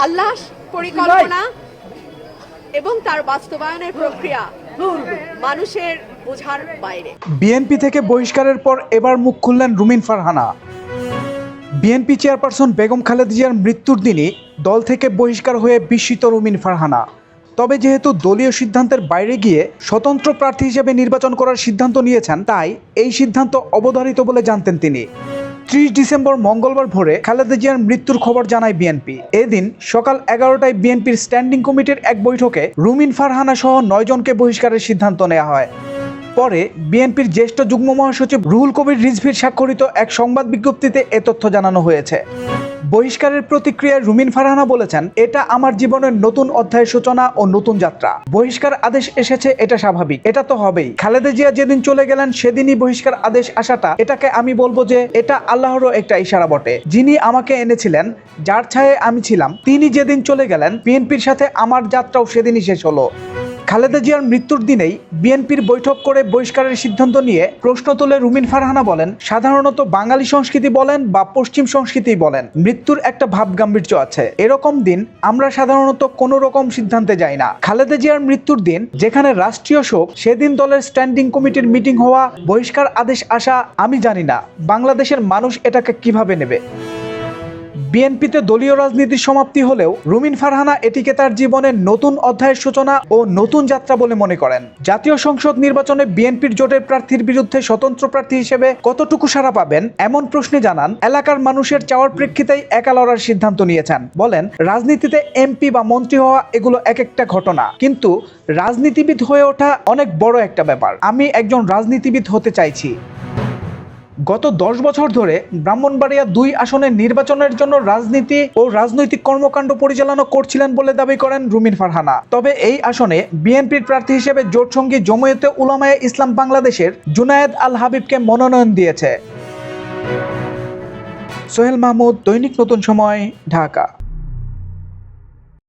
আল্লাহ পরিকল্পনা এবং তার বাস্তবায়নের প্রক্রিয়া মানুষের বোঝার বাইরে। বিএনপি থেকে বহিষ্কারের পর এবার মুখ খুললেন রুমিন ফারহানা। বিএনপি চেয়ারপারসন বেগম খালেদা জিয়ার মৃত্যুর দিনই দল থেকে বহিষ্কার হয়ে বিস্মিত রুমিন ফারহানা। তবে যেহেতু দলীয় সিদ্ধান্তের বাইরে গিয়ে স্বতন্ত্র প্রার্থী হিসেবে নির্বাচন করার সিদ্ধান্ত নিয়েছেন, তাই এই সিদ্ধান্ত অবধারিত বলে জানতেন তিনি। 30 ডিসেম্বর মঙ্গলবার ভোরে খালেদা জিয়ার মৃত্যুর খবর জানায় বিএনপি। এদিন সকাল 11টায় বিএনপির স্ট্যান্ডিং কমিটির এক বৈঠকে রুমিন ফারহানা সহ 9 জনকে বহিষ্কারের সিদ্ধান্ত নেওয়া হয়। পরে বিএনপির জ্যেষ্ঠ যুগ্ম মহাসচিব রুহুল কবির রিজভীর স্বাক্ষরিত এক সংবাদ বিজ্ঞপ্তিতে এ তথ্য জানানো হয়েছে। বহিষ্কারের প্রতিক্রিয়ায় রুমিন ফারহানা বলেছেন, এটা আমার জীবনের নতুন অধ্যায়ের সূচনা ও নতুন যাত্রা। বহিষ্কার আদেশ এসেছে, এটা স্বাভাবিক, এটা তো হবেই। খালেদা জিয়া যেদিন চলে গেলেন সেদিনই বহিষ্কার আদেশ আসাটা, এটাকে আমি বলবো যে এটা আল্লাহরও একটা ইশারা বটে। যিনি আমাকে এনেছিলেন, যার ছায়ে আমি ছিলাম, তিনি যেদিন চলে গেলেন, বিএনপির সাথে আমার যাত্রাও সেদিনই শেষ হলো। খালেদা জিয়ার মৃত্যুর দিনেই বিএনপির বৈঠক করে বহিষ্কারের সিদ্ধান্ত নিয়ে প্রশ্ন তুলে রুমিন ফারহানা বলেন, সাধারণত বাঙালি সংস্কৃতি বলেন বা পশ্চিম সংস্কৃতি বলেন, মৃত্যুর একটা ভাব গাম্ভীর্য আছে। এরকম দিন আমরা সাধারণত কোনো রকম সিদ্ধান্তে যাই না। খালেদা জিয়ার মৃত্যুর দিন যেখানে রাষ্ট্রীয় শোক, সেদিন দলের স্ট্যান্ডিং কমিটির মিটিং হওয়া, বহিষ্কার আদেশ আসা, আমি জানি না বাংলাদেশের মানুষ এটাকে কিভাবে নেবে। বিএনপিতে দলীয় রাজনীতির সমাপ্তি হলেও রুমিন ফারহানা এটিকে তার জীবনের নতুন অধ্যায়ের সূচনা ও নতুন যাত্রা বলে মনে করেন। জাতীয় সংসদ নির্বাচনে বিএনপির জোটের প্রার্থীর বিরুদ্ধে স্বতন্ত্র প্রার্থী হিসেবে কতটুকু সাড়া পাবেন এমন প্রশ্নে জানান, এলাকার মানুষের চাওয়ার প্রেক্ষিতেই একা লড়ার সিদ্ধান্ত নিয়েছেন। বলেন, রাজনীতিতে এমপি বা মন্ত্রী হওয়া এগুলো এক একটা ঘটনা, কিন্তু রাজনীতিবিদ হয়ে ওঠা অনেক বড় একটা ব্যাপার। আমি একজন রাজনীতিবিদ হতে চাইছি। গত 10 বছর ধরে ব্রাহ্মণবাড়িয়া 2 আসনের নির্বাচনের জন্য রাজনীতি ও রাজনৈতিক কর্মকাণ্ড পরিচালনা করছিলেন বলে দাবি করেন রুমিন ফারহানা। তবে এই আসনে বিএনপির প্রার্থী হিসেবে জোটসঙ্গী জমিয়তে উলামায়ে ইসলাম বাংলাদেশের জুনায়েদ আল হাবিবকে মনোনয়ন দিয়েছে। সোহেল মাহমুদ, দৈনিক নতুন সময়, ঢাকা।